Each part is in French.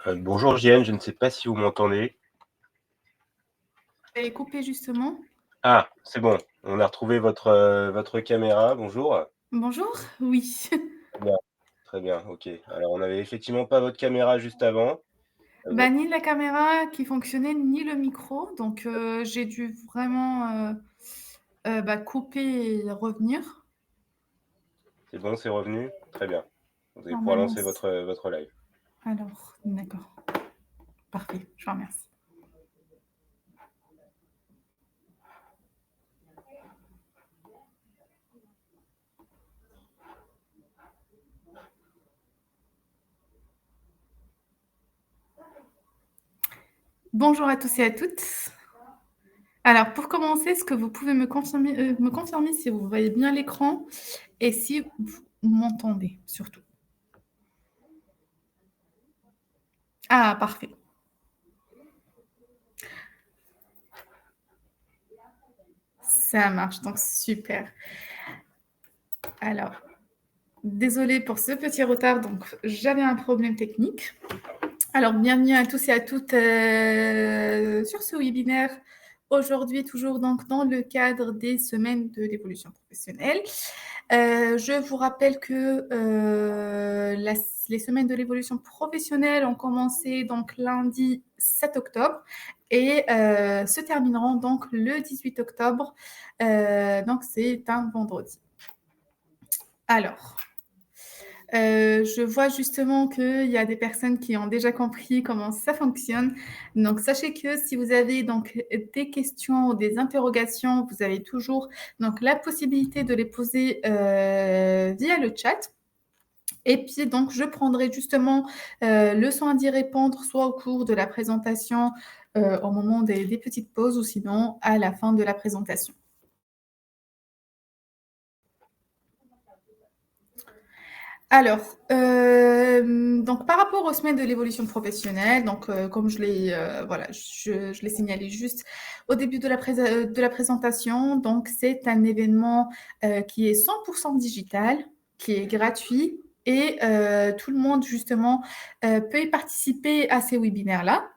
Bonjour JN, je ne sais pas si vous m'entendez. Elle est coupée justement. Ah, c'est bon, on a retrouvé votre caméra. Bonjour. Bonjour, oui. Bien, très bien, ok. Alors, on n'avait effectivement pas votre caméra juste avant. Bah, ni la caméra qui fonctionnait, ni le micro. Donc, j'ai dû vraiment bah, couper et revenir. C'est bon, c'est revenu? Très bien. Vous allez pouvoir Normalement, lancer votre live. alors, d'accord. Parfait, je vous remercie. Bonjour à tous et à toutes. Alors, pour commencer, est-ce que vous pouvez me confirmer si vous voyez bien l'écran et si vous m'entendez surtout? Ah, parfait. Ça marche, donc super. Alors, désolée pour ce petit retard, donc j'avais un problème technique. Alors, bienvenue à tous et à toutes sur ce webinaire. Aujourd'hui, toujours donc dans le cadre des semaines de l'évolution professionnelle. Je vous rappelle que les semaines de l'évolution professionnelle ont commencé donc lundi 7 octobre et se termineront donc le 18 octobre. Donc, c'est un vendredi. Alors, je vois justement qu'il y a des personnes qui ont déjà compris comment ça fonctionne. Donc, sachez que si vous avez donc des questions ou des interrogations, vous avez toujours donc la possibilité de les poser via le chat. Et puis, donc, je prendrai justement le soin d'y répondre soit au cours de la présentation, au moment des petites pauses, ou sinon à la fin de la présentation. Alors, donc par rapport aux semaines de l'évolution professionnelle, donc comme je l'ai signalé juste au début de la présentation, donc c'est un événement qui est 100% digital, qui est gratuit et tout le monde justement peut y participer à ces webinaires-là,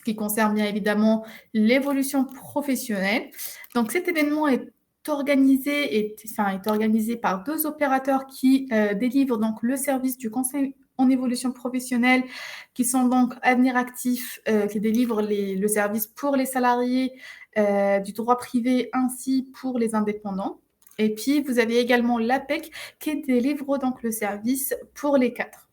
qui concernent bien évidemment l'évolution professionnelle. Donc cet événement est organisé par deux opérateurs qui délivrent donc le service du conseil en évolution professionnelle, qui sont donc Avenir Actif, qui délivrent le service pour les salariés du droit privé ainsi pour les indépendants. Et puis, vous avez également l'APEC qui délivre donc le service pour les cadres.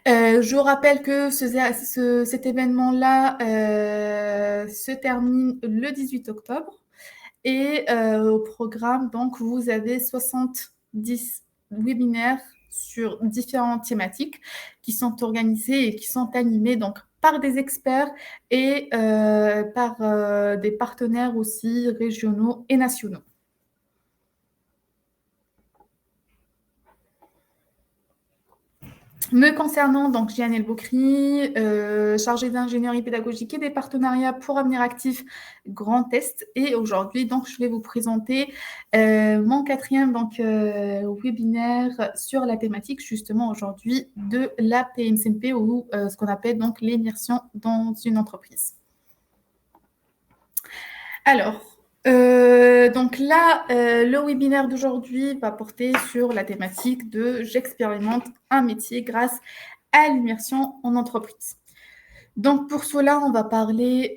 Je vous rappelle que cet événement-là se termine le 18 octobre. Et au programme, donc, vous avez 70 webinaires sur différentes thématiques qui sont organisés et qui sont animés donc, par des experts et par des partenaires aussi régionaux et nationaux. Me concernant, donc, Jeanne Elboukri, chargée d'ingénierie pédagogique et des partenariats pour Avenir Actif Grand Est. Et aujourd'hui, donc, je vais vous présenter mon quatrième webinaire sur la thématique, justement, aujourd'hui, de la PMCNP ou ce qu'on appelle donc l'immersion dans une entreprise. Alors, donc là, le webinaire d'aujourd'hui va porter sur la thématique de « J'expérimente un métier grâce à l'immersion en entreprise ». Donc, pour cela, on va parler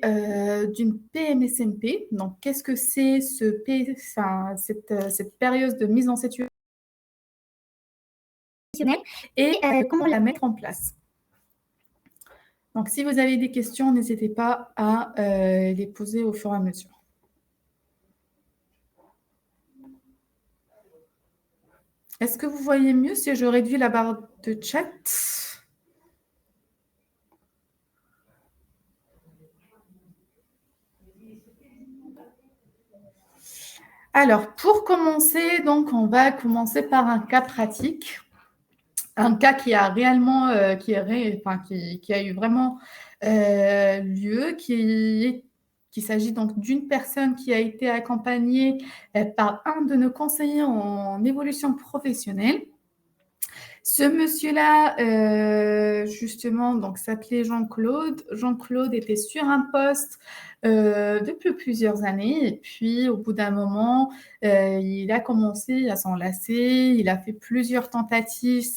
d'une PMSNP. Donc, qu'est-ce que c'est cette période de mise en situation et comment la mettre en place. Donc, si vous avez des questions, n'hésitez pas à les poser au fur et à mesure. Est-ce que vous voyez mieux si je réduis la barre de chat? Alors, pour commencer, donc, on va commencer par un cas pratique. Un cas qui a réellement, qui a eu vraiment lieu, qu'il s'agit donc d'une personne qui a été accompagnée par un de nos conseillers en évolution professionnelle. Ce monsieur-là, justement, donc s'appelait Jean-Claude. Jean-Claude était sur un poste depuis plusieurs années et puis au bout d'un moment, il a commencé à s'enlacer. Il a fait plusieurs tentatives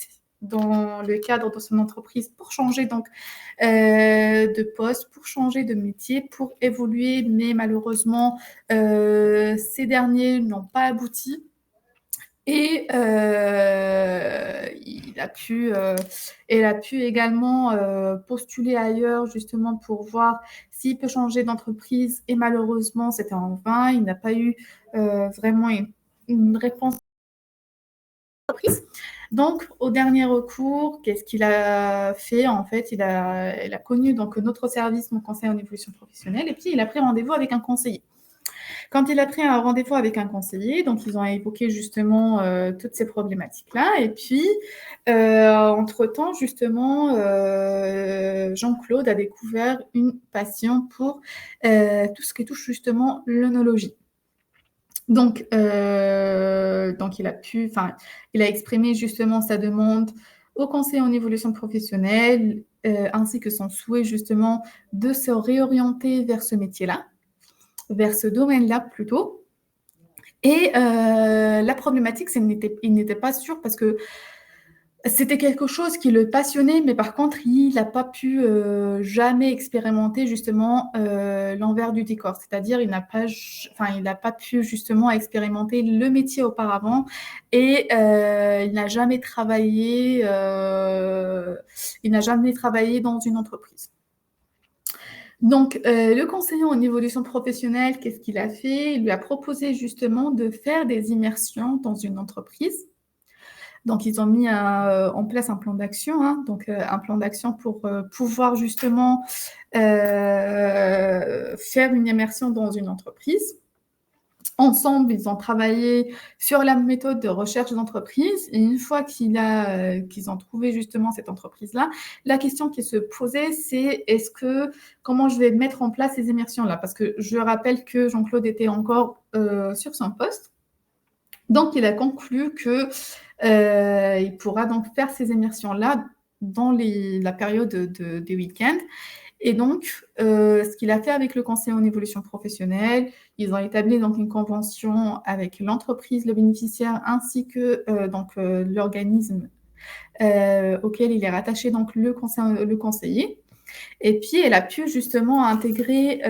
dans le cadre de son entreprise pour changer donc de poste, pour changer de métier, pour évoluer, mais malheureusement, ces derniers n'ont pas abouti. Et il a pu également postuler ailleurs justement pour voir s'il peut changer d'entreprise. Et malheureusement, c'était en vain. Il n'a pas eu vraiment une réponse d'entreprise. Donc, au dernier recours, qu'est-ce qu'il a fait? En fait, il a connu donc notre service, mon conseil en évolution professionnelle, et puis il a pris rendez-vous avec un conseiller. Quand il a pris un rendez-vous avec un conseiller, donc ils ont évoqué justement toutes ces problématiques-là. Et puis, entre-temps, justement, Jean-Claude a découvert une passion pour tout ce qui touche justement l'œnologie. Donc il a exprimé justement sa demande au conseiller en évolution professionnelle, ainsi que son souhait justement de se réorienter vers ce métier-là, vers ce domaine-là plutôt. Et la problématique, c'est qu'il n'était pas sûr parce que c'était quelque chose qui le passionnait, mais par contre, il n'a pas pu jamais expérimenter justement l'envers du décor. C'est-à-dire, il n'a pas pu justement expérimenter le métier auparavant et il n'a jamais travaillé dans une entreprise. Donc, le conseiller en évolution professionnelle, qu'est-ce qu'il a fait? Il lui a proposé justement de faire des immersions dans une entreprise. Donc, ils ont mis en place un plan d'action, hein, donc un plan d'action pour pouvoir justement faire une immersion dans une entreprise. Ensemble, ils ont travaillé sur la méthode de recherche d'entreprise. Et une fois qu'ils ont trouvé justement cette entreprise-là, la question qui se posait, c'est comment je vais mettre en place ces immersions-là? Parce que je rappelle que Jean-Claude était encore sur son poste. Donc, il a conclu qu'il pourra donc faire ces immersions-là dans la période des week-ends. Et donc, ce qu'il a fait avec le conseiller en évolution professionnelle, ils ont établi donc une convention avec l'entreprise, le bénéficiaire, ainsi que l'organisme auquel il est rattaché, donc le conseiller. Et puis, elle a pu justement intégrer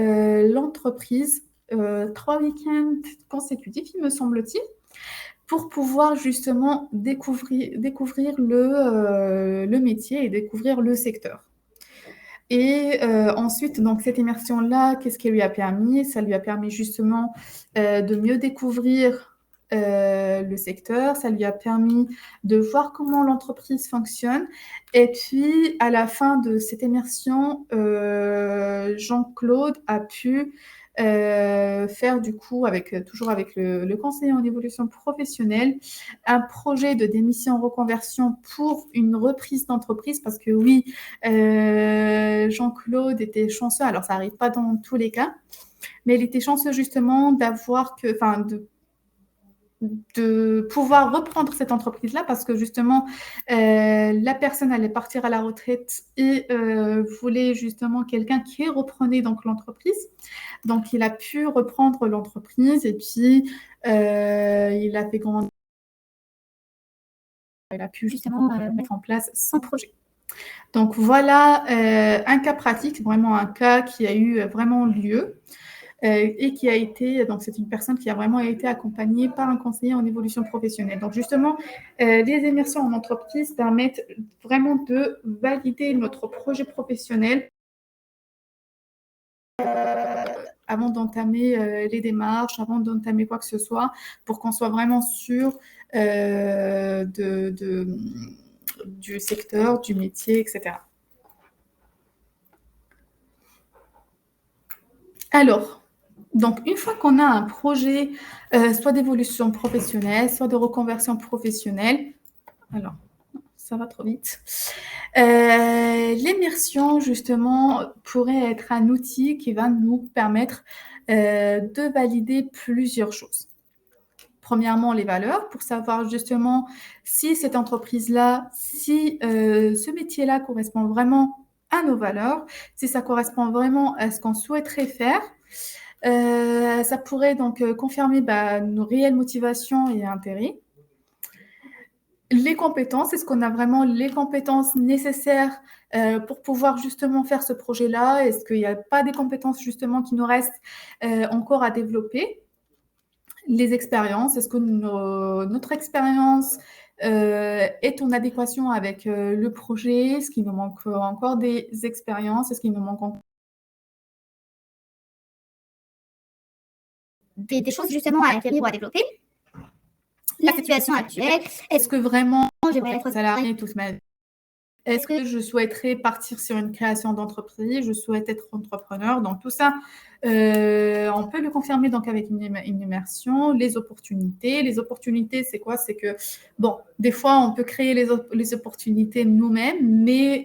l'entreprise 3 week-ends consécutifs, il me semble-t-il, pour pouvoir justement découvrir le métier et découvrir le secteur. Et ensuite, donc cette immersion-là, qu'est-ce qu'elle lui a permis? Ça lui a permis justement de mieux découvrir le secteur, ça lui a permis de voir comment l'entreprise fonctionne. Et puis, à la fin de cette immersion, Jean-Claude a pu faire du coup, toujours avec le conseiller en évolution professionnelle, un projet de démission reconversion pour une reprise d'entreprise, parce que oui, Jean-Claude était chanceux, alors ça n'arrive pas dans tous les cas, mais il était chanceux justement de pouvoir reprendre cette entreprise-là parce que justement, la personne allait partir à la retraite et voulait justement quelqu'un qui reprenait donc l'entreprise. Donc, il a pu reprendre l'entreprise et puis il a fait grandir. Il a pu justement mettre en place son projet. Donc, voilà un cas pratique, vraiment un cas qui a eu vraiment lieu. Et qui a été, donc c'est une personne qui a vraiment été accompagnée par un conseiller en évolution professionnelle. Donc justement, les immersions en entreprise permettent vraiment de valider notre projet professionnel avant d'entamer les démarches, avant d'entamer quoi que ce soit, pour qu'on soit vraiment sûr du secteur, du métier, etc. Alors, donc, une fois qu'on a un projet, soit d'évolution professionnelle, soit de reconversion professionnelle, alors, ça va trop vite, l'immersion, justement, pourrait être un outil qui va nous permettre de valider plusieurs choses. premièrement, les valeurs pour savoir justement si cette entreprise-là, si ce métier-là correspond vraiment à nos valeurs, si ça correspond vraiment à ce qu'on souhaiterait faire. Ça pourrait donc confirmer nos réelles motivations et intérêts. Les compétences, est-ce qu'on a vraiment les compétences nécessaires pour pouvoir justement faire ce projet-là? Est-ce qu'il n'y a pas des compétences justement qui nous restent encore à développer? Les expériences, est-ce que notre expérience est en adéquation avec le projet? Est-ce qu'il nous manque encore des expériences? Est-ce qu'il nous manque encore des choses justement à acquérir ou à développer. La situation actuelle, est-ce que vraiment j'aimerais être salarié toute ma vie? Est-ce que je souhaiterais partir sur une création d'entreprise? Je souhaite être entrepreneur. Donc, tout ça, on peut le confirmer donc avec une immersion. Les opportunités. Les opportunités, c'est quoi? C'est que, bon, des fois, on peut créer les opportunités nous-mêmes, mais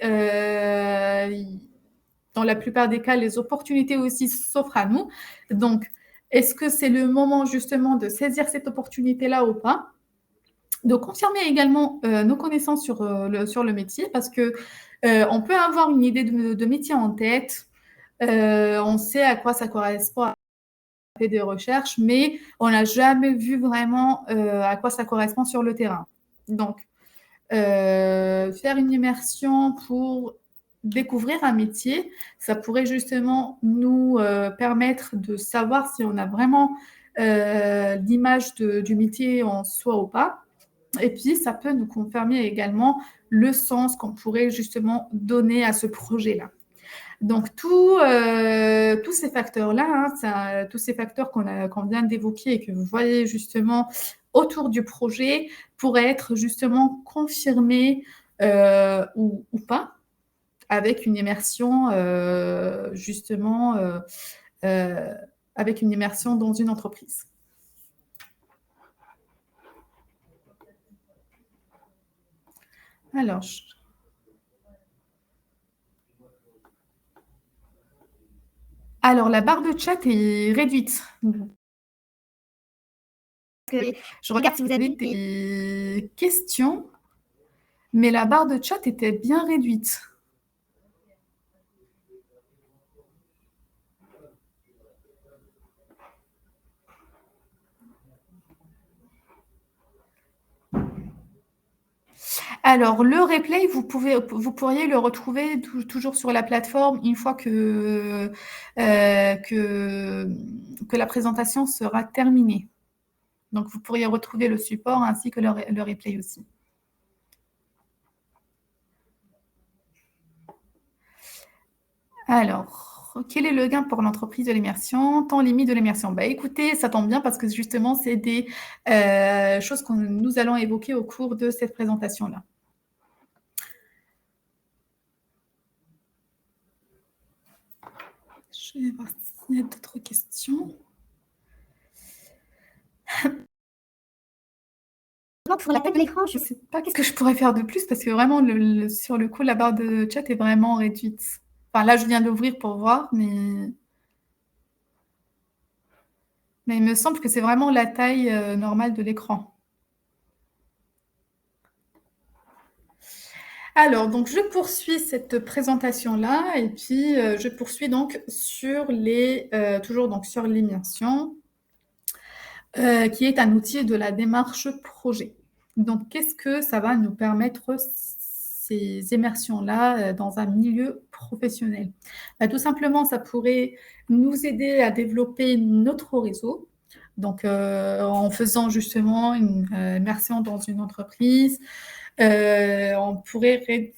dans la plupart des cas, les opportunités aussi s'offrent à nous. Donc, est-ce que c'est le moment justement de saisir cette opportunité-là ou pas? De confirmer également nos connaissances sur le métier parce que on peut avoir une idée de métier en tête, on sait à quoi ça correspond, à faire des recherches, mais on n'a jamais vu vraiment à quoi ça correspond sur le terrain. Donc, faire une immersion pour découvrir un métier, ça pourrait justement nous permettre de savoir si on a vraiment l'image du métier en soi ou pas. Et puis, ça peut nous confirmer également le sens qu'on pourrait justement donner à ce projet-là. Donc, tous ces facteurs-là, tous ces facteurs qu'on vient d'évoquer et que vous voyez justement autour du projet pourraient être justement confirmés ou pas avec une immersion justement avec une immersion dans une entreprise. Alors, la barre de chat est réduite. Je regarde si vous avez des questions, mais la barre de chat était bien réduite. Alors, le replay, vous pourriez le retrouver toujours sur la plateforme une fois que la présentation sera terminée. Donc, vous pourriez retrouver le support ainsi que le replay aussi. Alors, quel est le gain pour l'entreprise de l'immersion? Temps limite de l'immersion. Écoutez, ça tombe bien parce que justement, c'est des choses que nous allons évoquer au cours de cette présentation-là. Je vais voir s'il y a d'autres questions. Pour la taille de l'écran, je ne sais pas qu'est-ce que je pourrais faire de plus parce que vraiment, sur le coup, la barre de chat est vraiment réduite. Enfin, là, je viens d'ouvrir pour voir, mais il me semble que c'est vraiment la taille normale de l'écran. Alors, donc, je poursuis cette présentation-là et puis je poursuis donc toujours donc sur l'immersion, qui est un outil de la démarche projet. Donc, qu'est-ce que ça va nous permettre ces immersions-là dans un milieu professionnel? Tout simplement, ça pourrait nous aider à développer notre réseau. Donc, en faisant justement une immersion dans une entreprise, on pourrait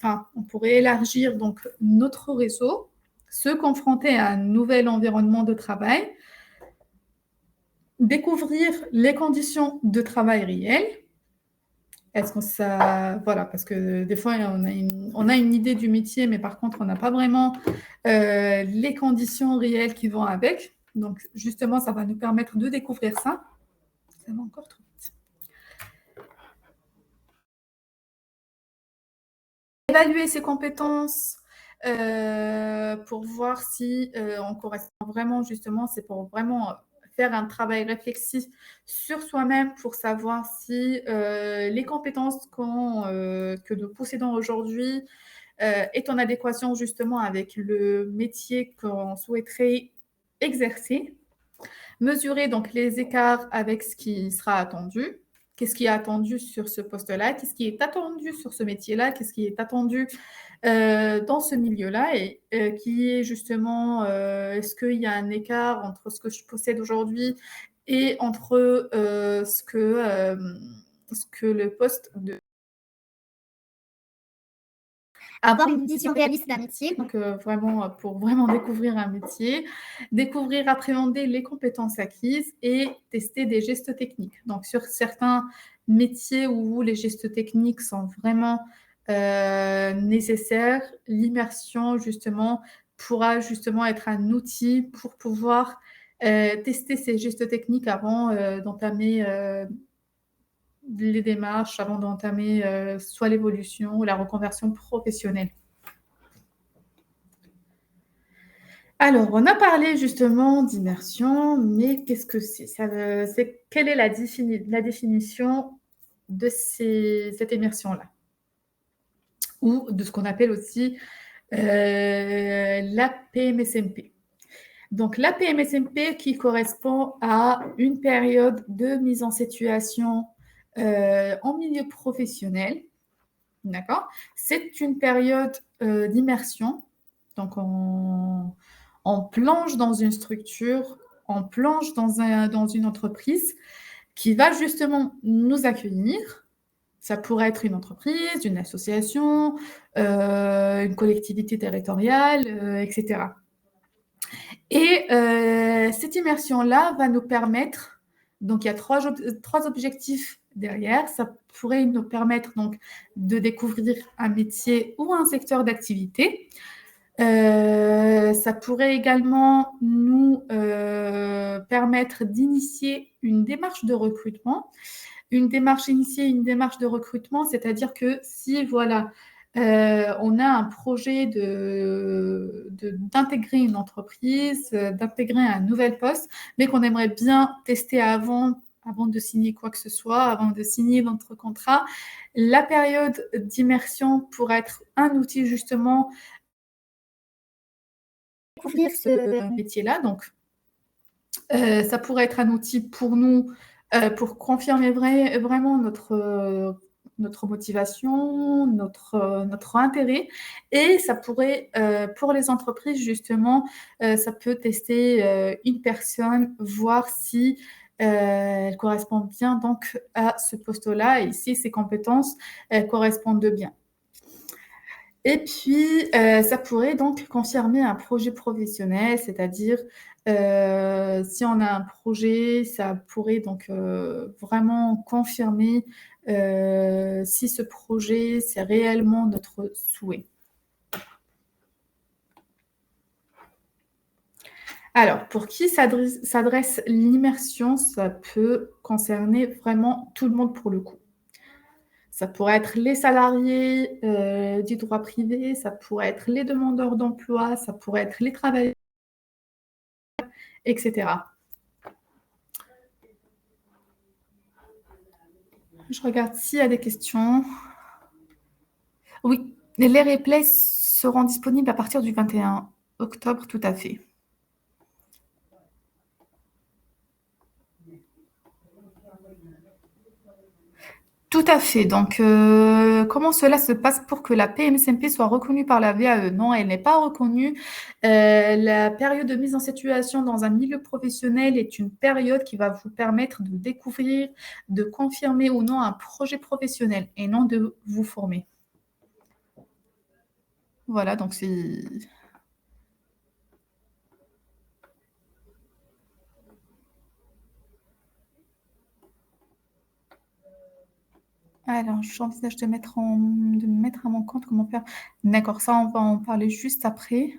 élargir donc notre réseau, se confronter à un nouvel environnement de travail, découvrir les conditions de travail réelles. Est-ce que voilà, parce que des fois, on a une idée du métier, mais par contre, on n'a pas vraiment les conditions réelles qui vont avec. Donc, justement, ça va nous permettre de découvrir ça. Ça va encore trop vite. Évaluer ses compétences pour voir si on correspond vraiment, justement, c'est pour vraiment faire un travail réflexif sur soi-même pour savoir si les compétences que nous possédons aujourd'hui est en adéquation justement avec le métier qu'on souhaiterait exercer. Mesurer donc les écarts avec ce qui sera attendu. Qu'est-ce qui est attendu sur ce poste-là? Qu'est-ce qui est attendu sur ce métier-là? Qu'est-ce qui est attendu dans ce milieu-là? Et qui est justement, est-ce qu'il y a un écart entre ce que je possède aujourd'hui et entre ce que le poste de... Avoir une vision réaliste d'un métier. Donc, vraiment, pour vraiment découvrir un métier, découvrir, appréhender les compétences acquises et tester des gestes techniques. Donc, sur certains métiers où les gestes techniques sont vraiment nécessaires, l'immersion, justement, pourra justement être un outil pour pouvoir tester ces gestes techniques avant d'entamer les démarches, avant d'entamer soit l'évolution ou la reconversion professionnelle. Alors, on a parlé justement d'immersion, mais qu'est-ce que c'est? Quelle est la définition de cette immersion-là? Ou de ce qu'on appelle aussi la PMSMP. Donc, la PMSMP qui correspond à une période de mise en situation en milieu professionnel. D'accord? C'est une période d'immersion. Donc, on plonge dans une structure, on plonge dans une entreprise qui va justement nous accueillir. Ça pourrait être une entreprise, une association, une collectivité territoriale, etc. Et cette immersion-là va nous permettre, donc il y a trois objectifs derrière, ça pourrait nous permettre donc de découvrir un métier ou un secteur d'activité. Ça pourrait également nous permettre d'initier une démarche de recrutement. Initier une démarche de recrutement, c'est-à-dire que si, voilà, on a un projet d'intégrer une entreprise, d'intégrer un nouvel poste, mais qu'on aimerait bien tester avant de signer quoi que ce soit, avant de signer notre contrat, la période d'immersion pourrait être un outil justement découvrir ce métier-là. Donc, ça pourrait être un outil pour nous pour confirmer vraiment notre motivation, notre intérêt. Et ça pourrait, pour les entreprises, justement, ça peut tester une personne, voir si elle correspond bien donc à ce poste-là et si ses compétences correspondent bien. Et puis, ça pourrait donc confirmer un projet professionnel, c'est-à-dire si on a un projet, ça pourrait donc vraiment confirmer si ce projet, c'est réellement notre souhait. Alors, pour qui s'adresse l'immersion, ça peut concerner vraiment tout le monde pour le coup. Ça pourrait être les salariés du droit privé, ça pourrait être les demandeurs d'emploi, ça pourrait être les travailleurs, etc. Je regarde s'il y a des questions. Oui, les replays seront disponibles à partir du 21 octobre, tout à fait. Tout à fait. Donc, comment cela se passe pour que la PMSMP soit reconnue par la VAE? Non, elle n'est pas reconnue. La période de mise en situation dans un milieu professionnel est une période qui va vous permettre de découvrir, de confirmer ou non un projet professionnel et non de vous former. Voilà, donc c'est... Alors, j'envisage de me mettre à mon compte. Comment faire? D'accord, ça, on va en parler juste après.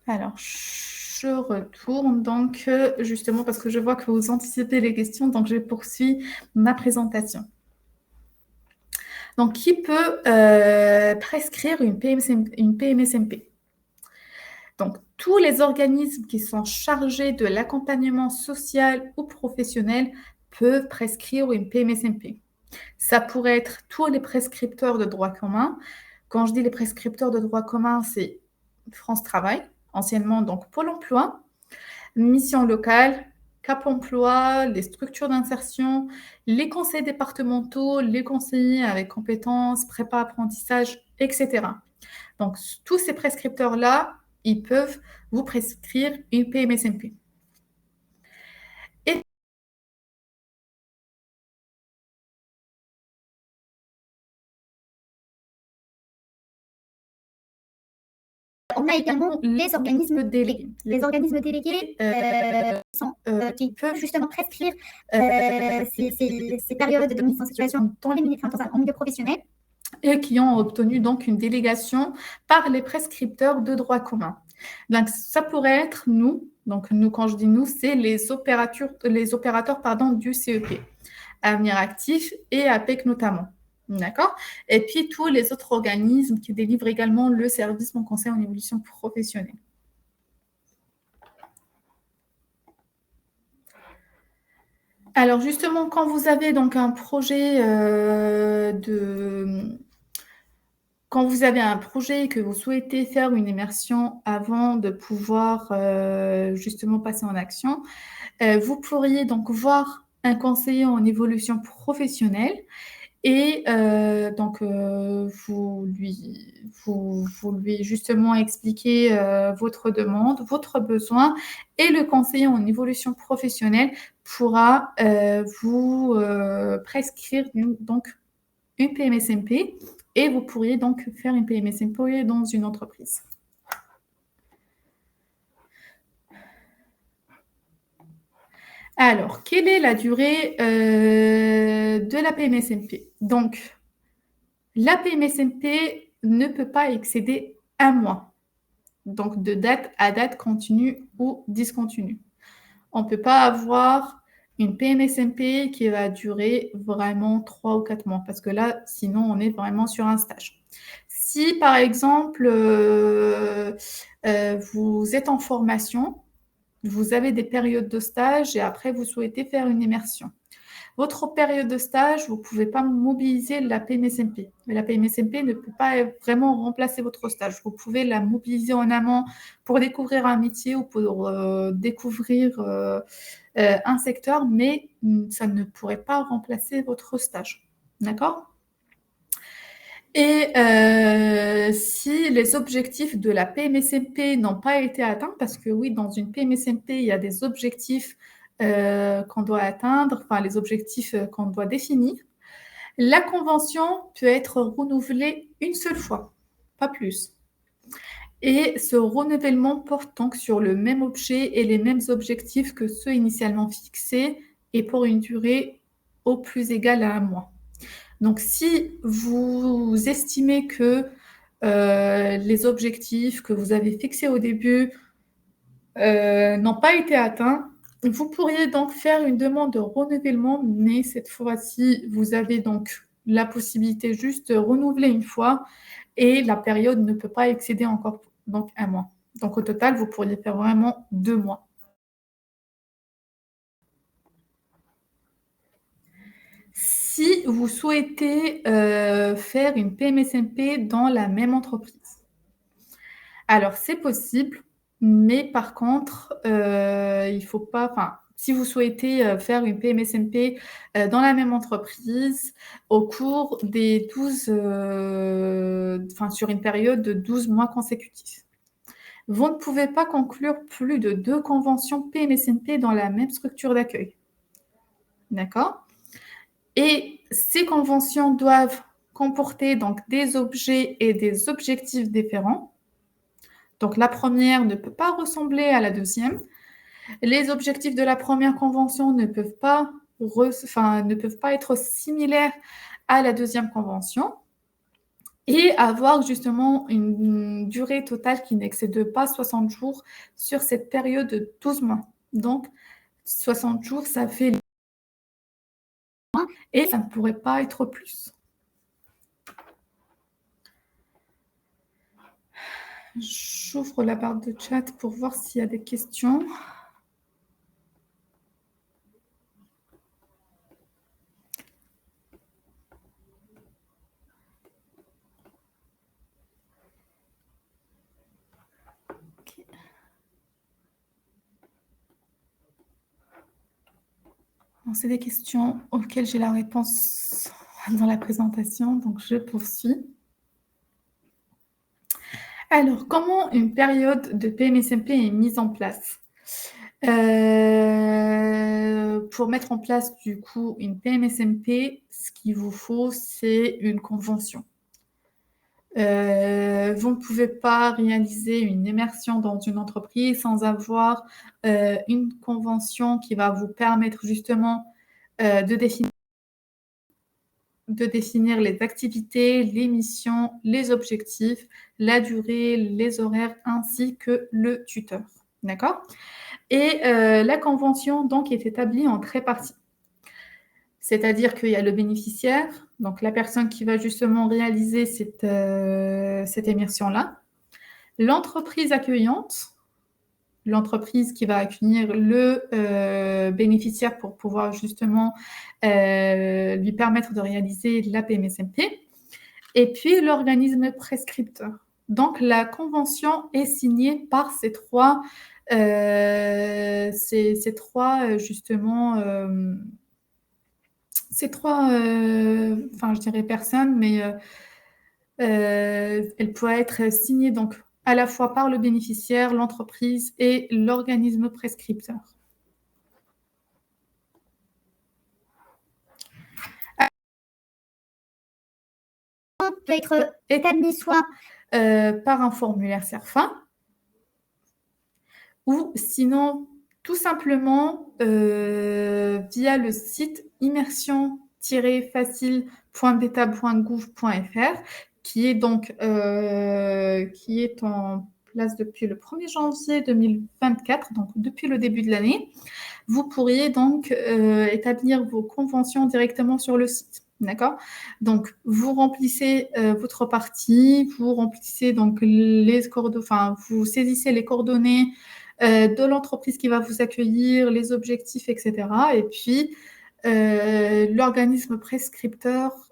Alors, je retourne donc justement parce que je vois que vous anticipez les questions, donc je poursuis ma présentation. Donc, qui peut prescrire une PMSMP? Donc, tous les organismes qui sont chargés de l'accompagnement social ou professionnel peuvent prescrire une PMSMP. Ça pourrait être tous les prescripteurs de droit commun. Quand je dis les prescripteurs de droit commun, c'est France Travail, anciennement donc Pôle emploi, mission locale, Cap emploi, les structures d'insertion, les conseils départementaux, les conseillers avec compétences, prépa apprentissage, etc. Donc, tous ces prescripteurs-là, ils peuvent vous prescrire une PMSMP. Et On a également les organismes délégués. Les organismes délégués qui peuvent justement prescrire ces périodes de mise en situation dans en milieu professionnel. et qui ont obtenu donc une délégation par les prescripteurs de droit commun. Donc, ça pourrait être nous. Donc, nous, quand je dis nous, c'est les opérateurs du CEP, Avenir Actif et APEC notamment. D'accord? Et puis, tous les autres organismes qui délivrent également le service Mon Conseil en évolution professionnelle. Alors, justement, quand vous avez donc un projet Quand vous avez un projet et que vous souhaitez faire une immersion avant de pouvoir justement passer en action, vous pourriez donc voir un conseiller en évolution professionnelle et vous lui justement expliquez votre demande, votre besoin et le conseiller en évolution professionnelle pourra vous prescrire donc une PMSMP et vous pourriez donc faire une PMSMP dans une entreprise. Alors, quelle est la durée de la PMSMP? Donc, la PMSMP ne peut pas excéder 1 mois. Donc, de date à date continue ou discontinue. On ne peut pas avoir une PMSMP qui va durer vraiment 3 ou 4 mois parce que là, sinon, on est vraiment sur un stage. Si, par exemple, vous êtes en formation, vous avez des périodes de stage et après, vous souhaitez faire une immersion. Votre période de stage, vous ne pouvez pas mobiliser la PMSMP. Mais la PMSMP ne peut pas vraiment remplacer votre stage. Vous pouvez la mobiliser en amont pour découvrir un métier ou pour découvrir un secteur, mais ça ne pourrait pas remplacer votre stage. D'accord ? Et si les objectifs de la PMSMP n'ont pas été atteints, parce que oui, dans une PMSMP, il y a des objectifs qu'on doit atteindre, enfin les objectifs qu'on doit définir, la convention peut être renouvelée une seule fois, pas plus. Et ce renouvellement porte donc sur le même objet et les mêmes objectifs que ceux initialement fixés et pour une durée au plus égale à 1 mois. Donc, si vous estimez que les objectifs que vous avez fixés au début n'ont pas été atteints, vous pourriez donc faire une demande de renouvellement, mais cette fois-ci, vous avez donc la possibilité juste de renouveler une fois et la période ne peut pas excéder encore donc 1 mois. Donc, au total, vous pourriez faire vraiment 2 mois. Si vous souhaitez faire une PMSMP dans la même entreprise. Alors, c'est possible, mais par contre, il faut pas... Enfin, si vous souhaitez faire une PMSMP dans la même entreprise au cours des 12... sur une période de 12 mois consécutifs. Vous ne pouvez pas conclure plus de 2 conventions PMSMP dans la même structure d'accueil. D'accord ? Et ces conventions doivent comporter donc des objets et des objectifs différents. Donc, la première ne peut pas ressembler à la deuxième. Les objectifs de la première convention ne peuvent pas être similaires à la deuxième convention et avoir justement une durée totale qui n'excède pas 60 jours sur cette période de 12 mois. Donc, 60 jours, ça fait... Et ça ne pourrait pas être plus. J'ouvre la barre de chat pour voir s'il y a des questions. Ok. Bon, c'est des questions auxquelles j'ai la réponse dans la présentation, donc je poursuis. Alors, comment une période de PMSMP est mise en place? Pour mettre en place du coup une PMSMP, ce qu'il vous faut, c'est une convention. Vous ne pouvez pas réaliser une immersion dans une entreprise sans avoir une convention qui va vous permettre justement de définir les activités, les missions, les objectifs, la durée, les horaires, ainsi que le tuteur. D'accord? Et la convention, donc, est établie en 3 parties. C'est-à-dire qu'il y a le bénéficiaire, donc la personne qui va justement réaliser cette immersion-là, l'entreprise accueillante, l'entreprise qui va accueillir le bénéficiaire pour pouvoir justement lui permettre de réaliser la PMSMP, et puis l'organisme prescripteur. Donc, la convention est signée par ces trois justement, enfin, je dirais personnes, mais elle peut être signée donc à la fois par le bénéficiaire, l'entreprise et l'organisme prescripteur. Peut être établi soit par un formulaire CERFA, ou sinon tout simplement via le site immersion-facile.beta.gouv.fr qui est donc qui est en place depuis le 1er janvier 2024, donc depuis le début de l'année. Vous pourriez donc établir vos conventions directement sur le site. D'accord? Donc, vous remplissez votre partie, vous remplissez donc les coordonnées, enfin, vous saisissez les coordonnées de l'entreprise qui va vous accueillir, les objectifs, etc. Et puis, l'organisme prescripteur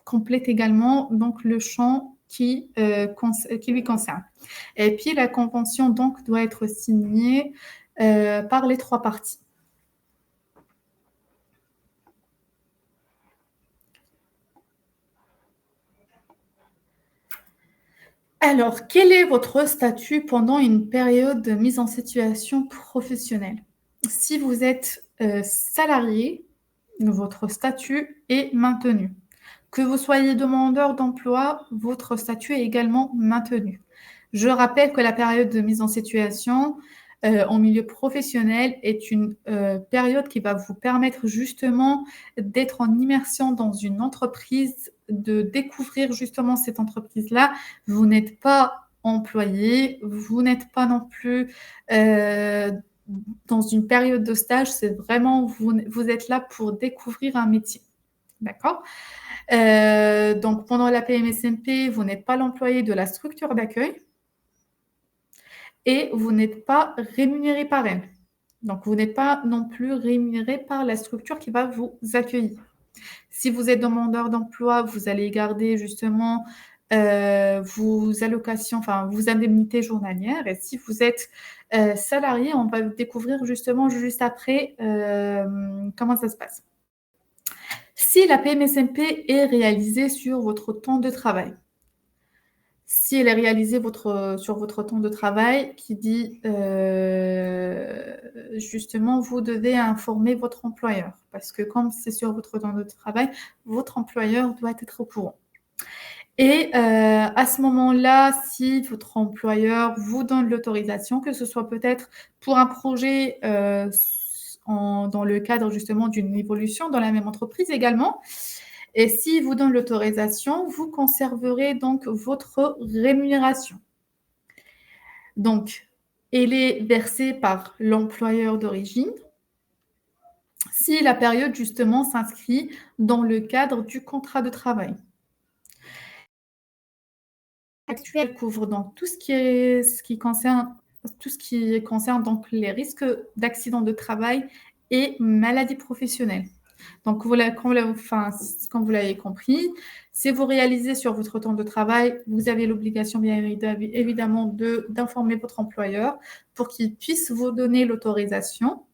complète également donc, le champ qui lui concerne. Et puis, la convention donc, doit être signée par les 3 parties. Alors, quel est votre statut pendant une période de mise en situation professionnelle? Si vous êtes salarié, votre statut est maintenu. Que vous soyez demandeur d'emploi, votre statut est également maintenu. Je rappelle que la période de mise en situation en milieu professionnel est une période qui va vous permettre justement d'être en immersion dans une entreprise, de découvrir justement cette entreprise-là. Vous n'êtes pas employé, vous n'êtes pas non plus dans une période de stage, c'est vraiment, vous êtes là pour découvrir un métier. D'accord? Donc, pendant la PMSMP, vous n'êtes pas l'employé de la structure d'accueil et vous n'êtes pas rémunéré par elle. Donc, vous n'êtes pas non plus rémunéré par la structure qui va vous accueillir. Si vous êtes demandeur d'emploi, vous allez garder justement vos allocations, enfin vos indemnités journalières. Et si vous êtes salarié, on va découvrir justement juste après comment ça se passe. Si la PMSMP est réalisée sur votre temps de travail, si elle est réalisée sur votre temps de travail, qui dit justement, vous devez informer votre employeur, parce que comme c'est sur votre temps de travail, votre employeur doit être au courant. Et à ce moment-là, si votre employeur vous donne l'autorisation, que ce soit peut-être pour un projet dans le cadre justement d'une évolution dans la même entreprise également, et s'il vous donne l'autorisation, vous conserverez donc votre rémunération. Donc, elle est versée par l'employeur d'origine si la période justement s'inscrit dans le cadre du contrat de travail. actuelle couvre donc tout ce qui concerne donc les risques d'accident de travail et maladies professionnelles. Donc, comme vous l'avez compris, si vous réalisez sur votre temps de travail, vous avez l'obligation, bien évidemment, d'informer votre employeur pour qu'il puisse vous donner l'autorisation.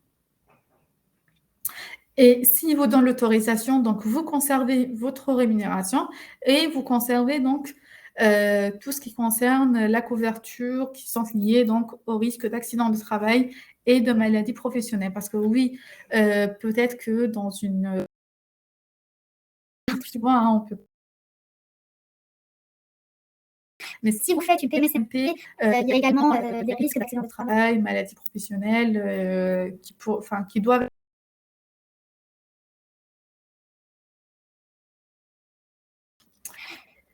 Et s'il vous donne l'autorisation, donc vous conservez votre rémunération et vous conservez donc tout ce qui concerne la couverture qui sont liées donc au risque d'accident de travail et de maladie professionnelle. Parce que oui, peut-être que dans une... Tu vois, hein, on peut... Mais si vous faites une PMSMP, il y a également des risques d'accident de travail, maladies professionnelles qui doivent...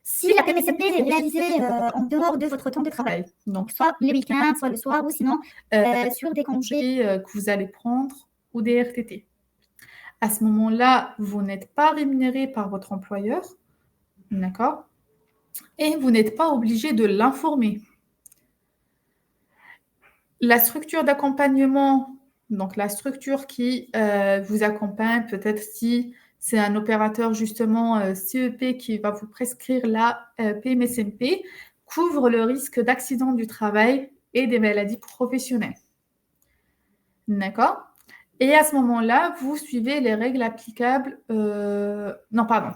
Si la PMSMP est réalisée en dehors de votre temps de travail, donc soit les week-ends, soit le soir, ou sinon sur des congés que vous allez prendre ou des RTT. À ce moment-là, vous n'êtes pas rémunéré par votre employeur, d'accord? Et vous n'êtes pas obligé de l'informer. La structure d'accompagnement, donc la structure qui vous accompagne, peut-être si c'est un opérateur justement CEP qui va vous prescrire la PMSMP, couvre le risque d'accident du travail et des maladies professionnelles. D'accord? Et à ce moment-là, vous suivez les règles applicables. Non, pardon.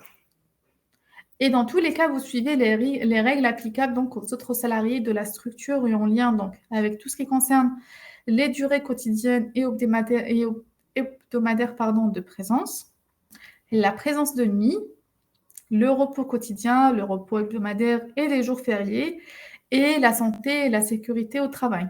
Et dans tous les cas, vous suivez les règles applicables donc, aux autres salariés de la structure et en lien donc, avec tout ce qui concerne les durées quotidiennes et hebdomadaires de présence, la présence de nuit, le repos quotidien, le repos hebdomadaire et les jours fériés, et la santé et la sécurité au travail.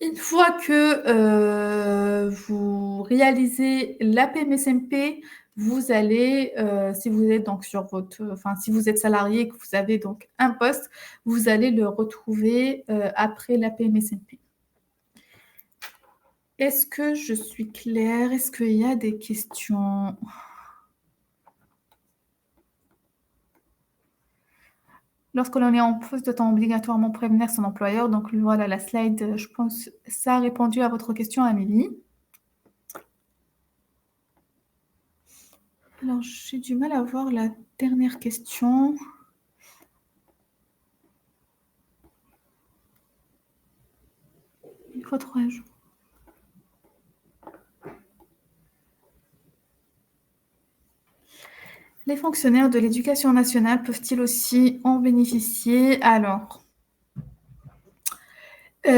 Une fois que vous réalisez la PMSMP, vous allez, si vous êtes donc si vous êtes salarié, que vous avez donc un poste, vous allez le retrouver après la PMSMP. Est-ce que je suis claire? Est-ce qu'il y a des questions? Lorsque l'on est en poste, doit-on obligatoirement prévenir son employeur? Donc voilà, la slide, je pense, ça a répondu à votre question, Amélie. Alors, j'ai du mal à voir la dernière question. Il faut 3 jours. Les fonctionnaires de l'éducation nationale peuvent-ils aussi en bénéficier? Alors, je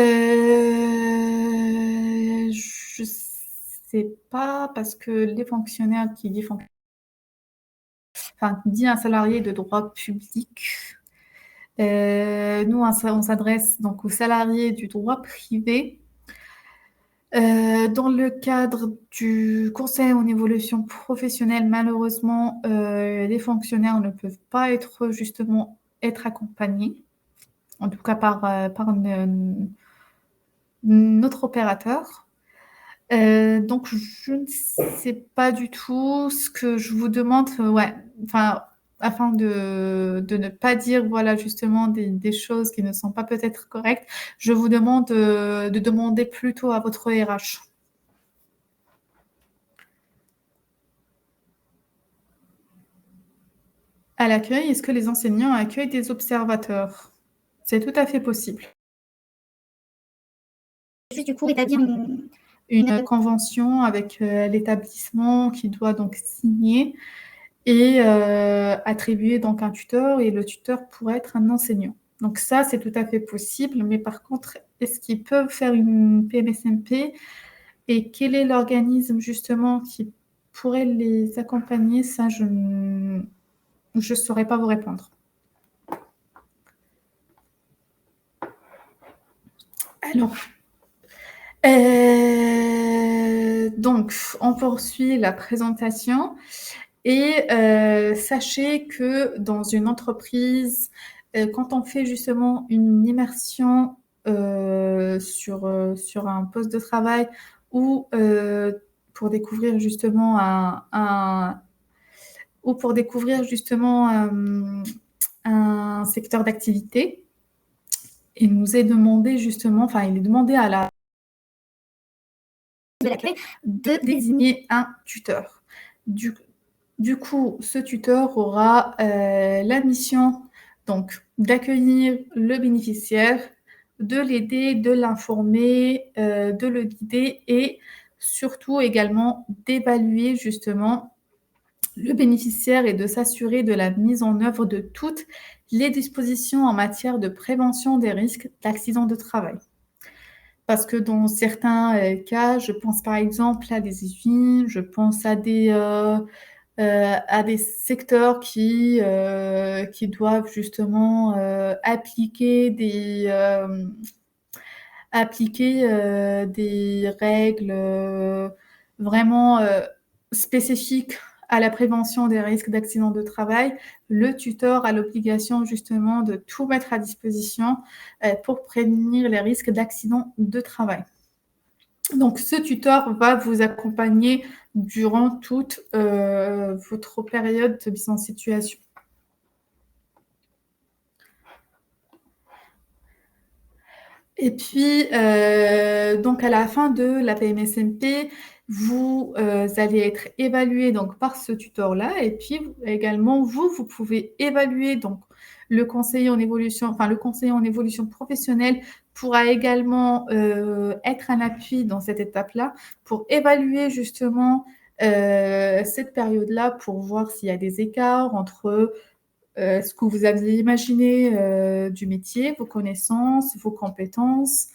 ne sais pas, parce que les fonctionnaires qui dit un salarié de droit public, nous, on s'adresse donc aux salariés du droit privé. Dans le cadre du conseil en évolution professionnelle, malheureusement, les fonctionnaires ne peuvent pas être accompagnés, en tout cas par notre opérateur. Donc, je ne sais pas du tout ce que je vous demande. Afin de ne pas dire, voilà, justement, des choses qui ne sont pas peut-être correctes, je vous demande de demander plutôt à votre RH. À l'accueil, est-ce que les enseignants accueillent des observateurs? C'est tout à fait possible. Juste du coup établir une convention avec l'établissement qui doit donc signer et attribuer donc un tuteur, et le tuteur pourrait être un enseignant. Donc ça, c'est tout à fait possible, mais par contre, est-ce qu'ils peuvent faire une PMSMP et quel est l'organisme justement qui pourrait les accompagner? Ça, je ne saurais pas vous répondre. Alors, donc, on poursuit la présentation. Et sachez que dans une entreprise, quand on fait justement une immersion sur un poste de travail ou pour découvrir justement un secteur d'activité et nous est demandé justement, enfin, il est demandé à la de l'accueil de désigner un tuteur. Du coup, ce tuteur aura la mission donc d'accueillir le bénéficiaire, de l'aider, de l'informer, de le guider et surtout également d'évaluer justement le bénéficiaire et de s'assurer de la mise en œuvre de toutes les dispositions en matière de prévention des risques d'accidents de travail. Parce que dans certains cas, je pense par exemple à des usines, je pense à des secteurs qui doivent justement appliquer des règles vraiment spécifiques à la prévention des risques d'accidents de travail. Le tuteur a l'obligation justement de tout mettre à disposition pour prévenir les risques d'accidents de travail. Donc, ce tuteur va vous accompagner durant toute votre période de mise en situation. Et puis, donc à la fin de la PMSMP, vous allez être évalué donc par ce tuteur-là. Et puis également, vous pouvez évaluer donc le conseiller en évolution, enfin le conseiller en évolution professionnelle pourra également être un appui dans cette étape-là pour évaluer justement cette période-là pour voir s'il y a des écarts entre ce que vous aviez imaginé du métier, vos connaissances, vos compétences.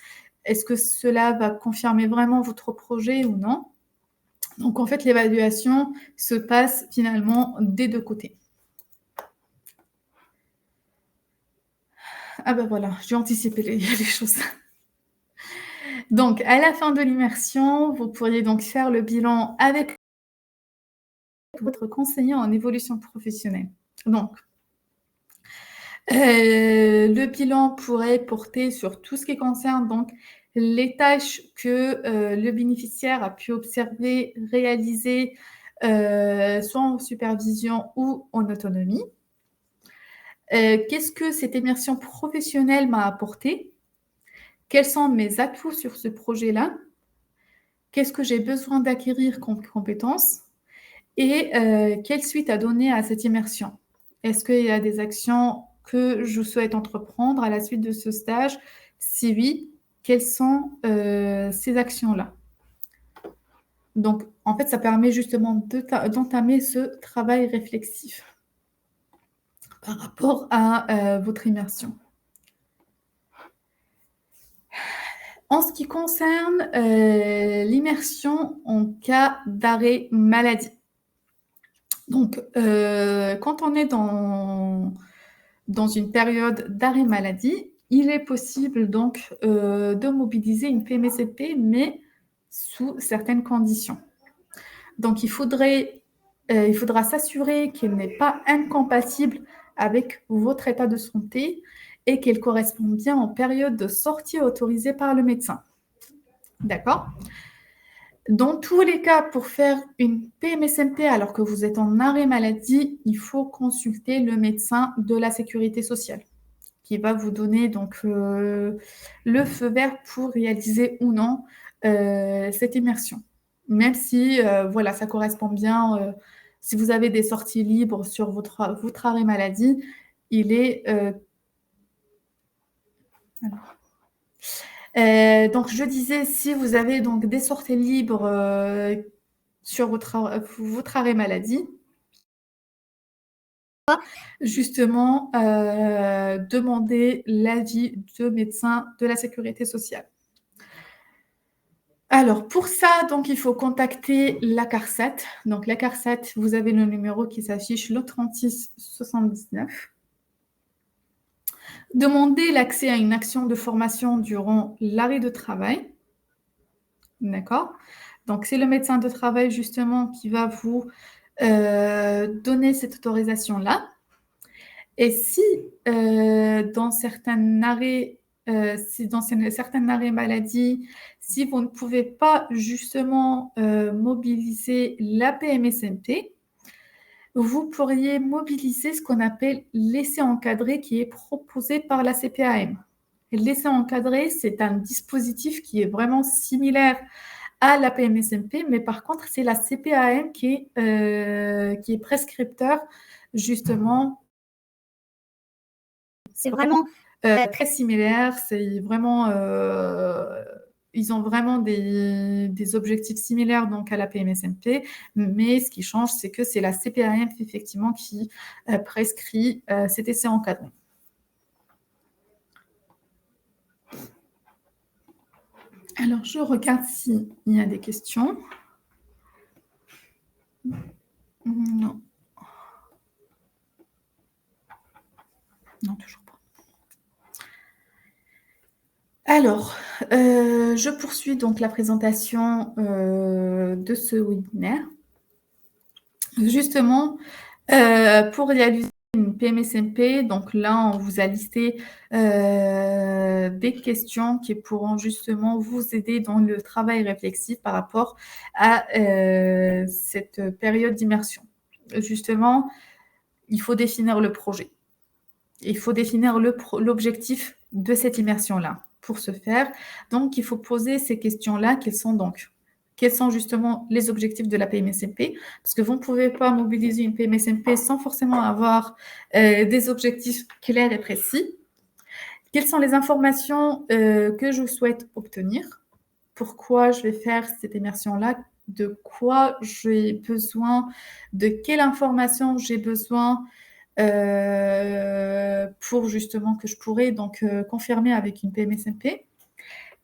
Est-ce que cela va confirmer vraiment votre projet ou non? Donc, en fait, l'évaluation se passe finalement des deux côtés. Ah ben voilà, j'ai anticipé les choses. Donc, à la fin de l'immersion, vous pourriez donc faire le bilan avec votre conseiller en évolution professionnelle. Donc, le bilan pourrait porter sur tout ce qui concerne donc les tâches que le bénéficiaire a pu observer, réaliser, soit en supervision ou en autonomie. Qu'est-ce que cette immersion professionnelle m'a apporté? Quels sont mes atouts sur ce projet-là? Qu'est-ce que j'ai besoin d'acquérir comme compétences? Et quelle suite à donner à cette immersion? Est-ce qu'il y a des actions que je souhaite entreprendre à la suite de ce stage? Si oui, quelles sont ces actions-là? Donc, en fait, ça permet justement d'entamer ce travail réflexif par rapport à votre immersion. En ce qui concerne l'immersion en cas d'arrêt maladie. Donc, quand on est dans une période d'arrêt maladie, il est possible donc de mobiliser une PMSMP, mais sous certaines conditions. Donc, il faudra s'assurer qu'elle n'est pas incompatible avec votre état de santé et qu'elle correspond bien en période de sortie autorisée par le médecin. D'accord ? Dans tous les cas, pour faire une PMSMP alors que vous êtes en arrêt maladie, il faut consulter le médecin de la sécurité sociale qui va vous donner donc le feu vert pour réaliser ou non cette immersion. Même si voilà, ça correspond bien, si vous avez des sorties libres sur votre arrêt maladie, il est... donc, je disais, si vous avez donc des sorties libres sur votre arrêt maladie, justement, demander l'avis de médecin de la sécurité sociale. Alors, pour ça, donc, il faut contacter la CARSAT. Donc, la CARSAT, vous avez le numéro qui s'affiche, le 36 79. Demander l'accès à une action de formation durant l'arrêt de travail. D'accord? Donc, c'est le médecin de travail, justement, qui va vous donner cette autorisation-là. Et si dans certains arrêts maladies, si vous ne pouvez pas justement mobiliser la PMSMP, vous pourriez mobiliser ce qu'on appelle l'essai encadré qui est proposé par la CPAM. L'essai encadré, c'est un dispositif qui est vraiment similaire à la PMSMP, mais par contre, c'est la CPAM qui est prescripteur, justement. C'est vraiment très similaire. C'est vraiment, ils ont vraiment des objectifs similaires donc à la PMSMP, mais ce qui change, c'est que c'est la CPAM effectivement qui prescrit cet essai encadré. Alors, je regarde s'il y a des questions. Non. Non, toujours pas. Alors, je poursuis donc la présentation de ce webinaire. Justement, pour réaliser une PMSMP, donc là, on vous a listé des questions qui pourront justement vous aider dans le travail réflexif par rapport à cette période d'immersion. Justement, il faut définir le projet. Il faut définir l'objectif de cette immersion-là. Pour ce faire, donc, il faut poser ces questions-là. Quels sont justement les objectifs de la PMSMP? Parce que vous ne pouvez pas mobiliser une PMSMP sans forcément avoir des objectifs clairs et précis. Quelles sont les informations que je souhaite obtenir? Pourquoi je vais faire cette immersion-là? De quoi j'ai besoin? De quelle information j'ai besoin pour justement que je pourrais donc confirmer avec une PMSMP?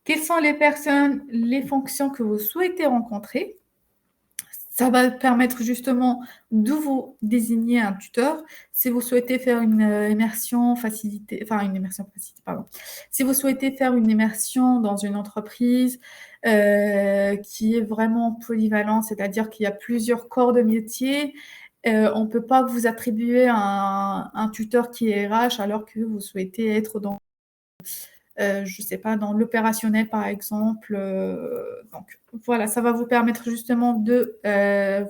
Quelles sont les personnes, les fonctions que vous souhaitez rencontrer? Ça va permettre justement de vous désigner un tuteur. Si vous souhaitez faire une immersion facilitée, pardon. Si vous souhaitez faire une immersion dans une entreprise qui est vraiment polyvalente, c'est-à-dire qu'il y a plusieurs corps de métier, on ne peut pas vous attribuer un tuteur qui est RH alors que vous souhaitez être dans je ne sais pas, dans l'opérationnel par exemple. Donc voilà, ça va vous permettre justement de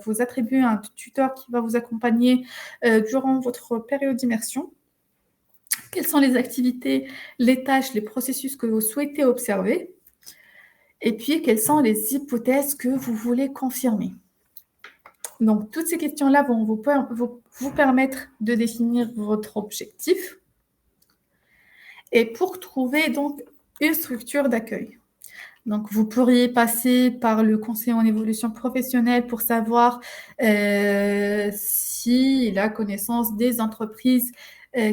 vous attribuer un tuteur qui va vous accompagner durant votre période d'immersion. Quelles sont les activités, les tâches, les processus que vous souhaitez observer? Et puis, quelles sont les hypothèses que vous voulez confirmer? Donc, toutes ces questions-là vont vous permettre de définir votre objectif. Et pour trouver donc une structure d'accueil. Donc, vous pourriez passer par le conseiller en évolution professionnelle pour savoir s'il a connaissance des entreprises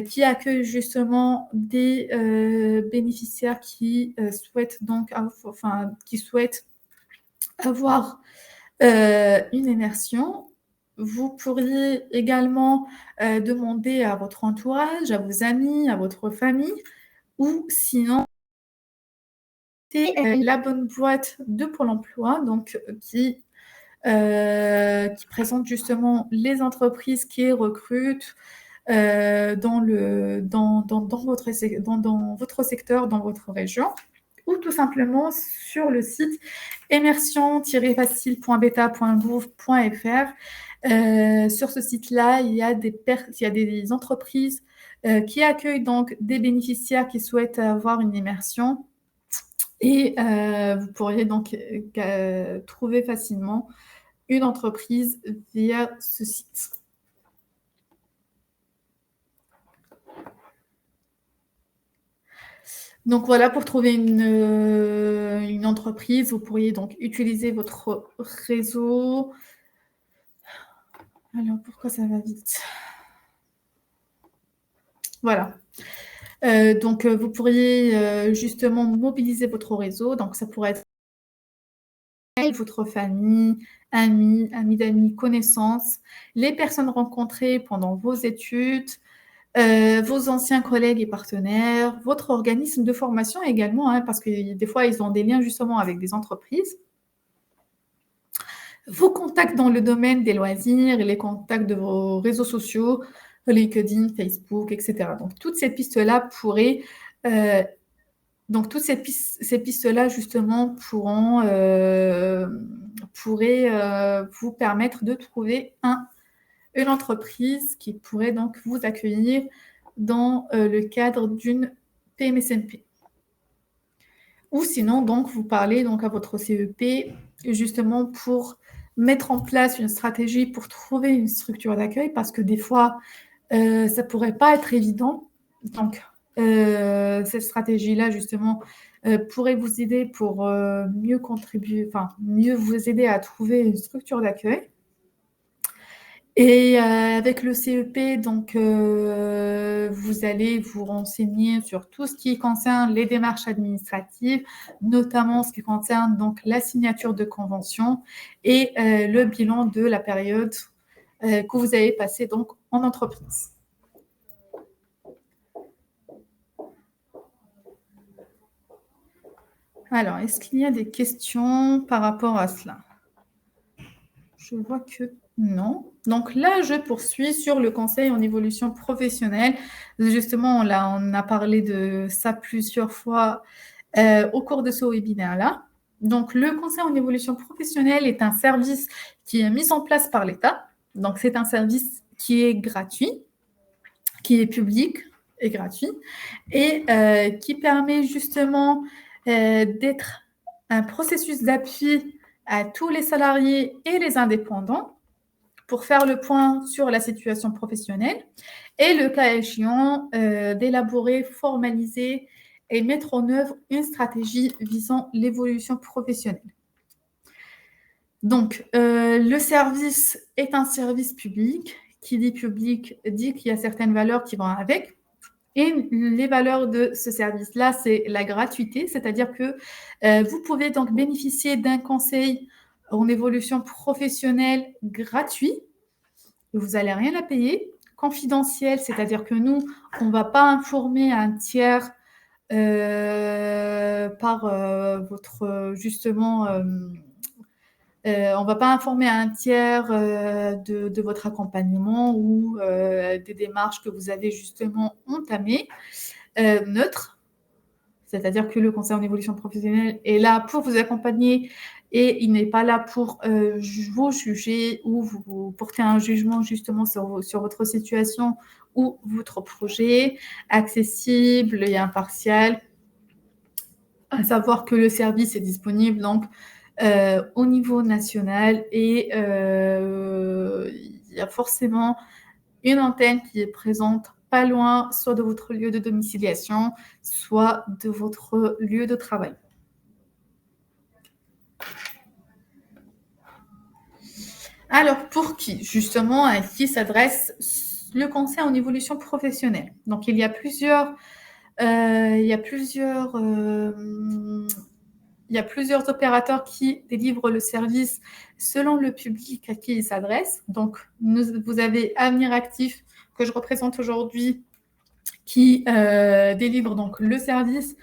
qui accueillent justement des bénéficiaires qui souhaitent avoir une immersion. Vous pourriez également demander à votre entourage, à vos amis, à votre famille, ou sinon, c'est la bonne boîte de Pôle emploi, donc qui présente justement les entreprises qui recrutent dans votre secteur, dans votre région, ou tout simplement sur le site immersion-facile.beta.gouv.fr. Sur ce site-là, il y a des entreprises qui accueillent donc des bénéficiaires qui souhaitent avoir une immersion. Et vous pourriez donc trouver facilement une entreprise via ce site. Donc voilà, pour trouver une entreprise, vous pourriez donc utiliser votre réseau. Alors, pourquoi ça va vite? Voilà. Donc, vous pourriez justement mobiliser votre réseau. Donc, ça pourrait être votre famille, amis d'amis, connaissances, les personnes rencontrées pendant vos études, vos anciens collègues et partenaires, votre organisme de formation également, hein, parce que des fois, ils ont des liens justement avec des entreprises. Vos contacts dans le domaine des loisirs et les contacts de vos réseaux sociaux, LinkedIn, Facebook, etc. Donc, toutes ces pistes-là pourraient... donc, toutes ces pistes-là, justement, pourraient vous permettre de trouver un une entreprise qui pourrait donc vous accueillir dans le cadre d'une PMSMP. Ou sinon, donc, vous parlez donc à votre CEP justement pour mettre en place une stratégie pour trouver une structure d'accueil parce que des fois, ça ne pourrait pas être évident. Donc, cette stratégie-là, justement, pourrait vous aider pour mieux contribuer, enfin, mieux vous aider à trouver une structure d'accueil. Et avec le CEP, donc, vous allez vous renseigner sur tout ce qui concerne les démarches administratives, notamment ce qui concerne donc la signature de convention et le bilan de la période que vous avez passée donc en entreprise. Alors, est-ce qu'il y a des questions par rapport à cela? Je vois que non. Donc là, je poursuis sur le conseil en évolution professionnelle. Justement, on a parlé de ça plusieurs fois au cours de ce webinaire-là. Donc, le conseil en évolution professionnelle est un service qui est mis en place par l'État. Donc, c'est un service qui est gratuit, qui est public et gratuit, et qui permet justement d'être un processus d'appui à tous les salariés et les indépendants pour faire le point sur la situation professionnelle et, le cas échéant, d'élaborer, formaliser et mettre en œuvre une stratégie visant l'évolution professionnelle. Donc, le service est un service public. Qui dit public dit qu'il y a certaines valeurs qui vont avec. Et les valeurs de ce service-là, c'est la gratuité, c'est-à-dire que vous pouvez donc bénéficier d'un conseil en évolution professionnelle gratuit. Vous n'allez rien à payer. Confidentiel, c'est-à-dire que nous, on ne va pas informer un tiers par votre, justement, on ne va pas informer un tiers de votre accompagnement ou des démarches que vous avez justement entamées. Neutre, c'est-à-dire que le conseil en évolution professionnelle est là pour vous accompagner et il n'est pas là pour vous juger ou vous porter un jugement justement sur votre situation ou votre projet. Accessible et impartial. À savoir que le service est disponible donc au niveau national et il y a forcément une antenne qui est présente pas loin, soit de votre lieu de domiciliation, soit de votre lieu de travail. Alors, pour qui? Justement, à qui s'adresse le conseil en évolution professionnelle? Donc, il y a plusieurs opérateurs qui délivrent le service selon le public à qui il s'adresse. Donc, vous avez Avenir Actif, que je représente aujourd'hui, qui délivre donc le service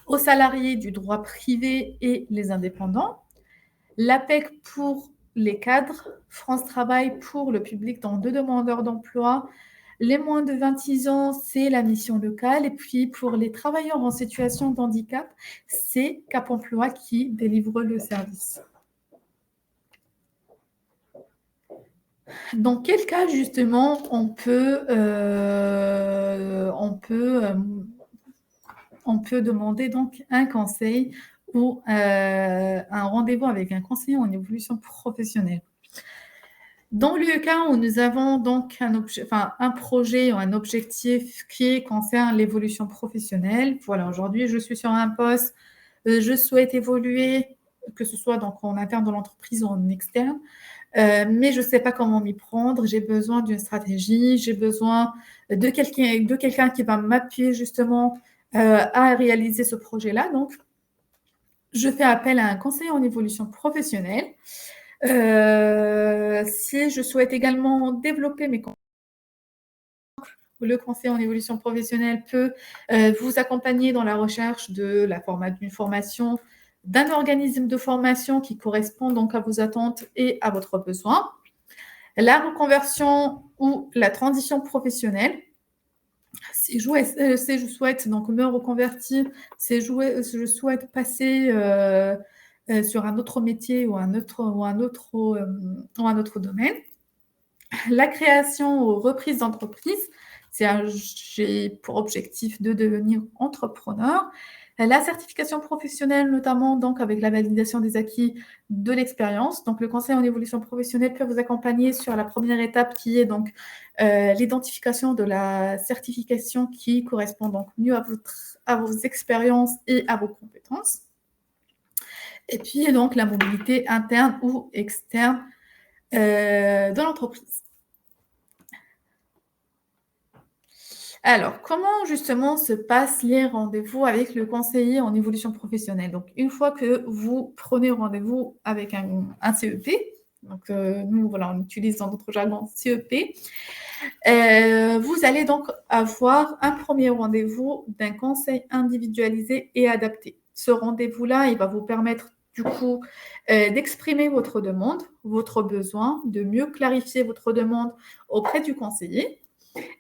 aux salariés du droit privé et les indépendants. L'APEC pour les cadres, France Travail pour le public dans 2 demandeurs d'emploi. Les moins de 26 ans, c'est la mission locale. Et puis, pour les travailleurs en situation de handicap, c'est Cap Emploi qui délivre le service. Dans quel cas, justement, on peut demander donc un conseil ou un rendez-vous avec un conseiller en évolution professionnelle? Dans le cas où nous avons donc un projet ou un objectif qui concerne l'évolution professionnelle, voilà, aujourd'hui, je suis sur un poste, je souhaite évoluer, que ce soit donc en interne de l'entreprise ou en externe, mais je ne sais pas comment m'y prendre, j'ai besoin d'une stratégie, j'ai besoin de quelqu'un qui va m'appuyer justement à réaliser ce projet-là. Donc, je fais appel à un conseiller en évolution professionnelle. Si je souhaite également développer mes compétences, le conseiller en évolution professionnelle peut vous accompagner dans la recherche d'une formation, d'un organisme de formation qui correspond donc à vos attentes et à votre besoin. La reconversion ou la transition professionnelle. Si je souhaite donc me reconvertir, si je souhaite passer sur un autre métier ou un autre domaine. La création ou reprise d'entreprise, j'ai pour objectif de devenir entrepreneur. La certification professionnelle, notamment donc avec la validation des acquis de l'expérience. Donc, le conseil en évolution professionnelle peut vous accompagner sur la première étape qui est donc l'identification de la certification qui correspond donc mieux à vos expériences et à vos compétences. Et puis, donc, la mobilité interne ou externe de l'entreprise. Alors, comment justement se passent les rendez-vous avec le conseiller en évolution professionnelle? Donc, une fois que vous prenez rendez-vous avec un CEP, donc nous, voilà, on utilise dans notre jargon CEP, vous allez donc avoir un premier rendez-vous d'un conseil individualisé et adapté. Ce rendez-vous-là, il va vous permettre du coup d'exprimer votre demande, votre besoin, de mieux clarifier votre demande auprès du conseiller.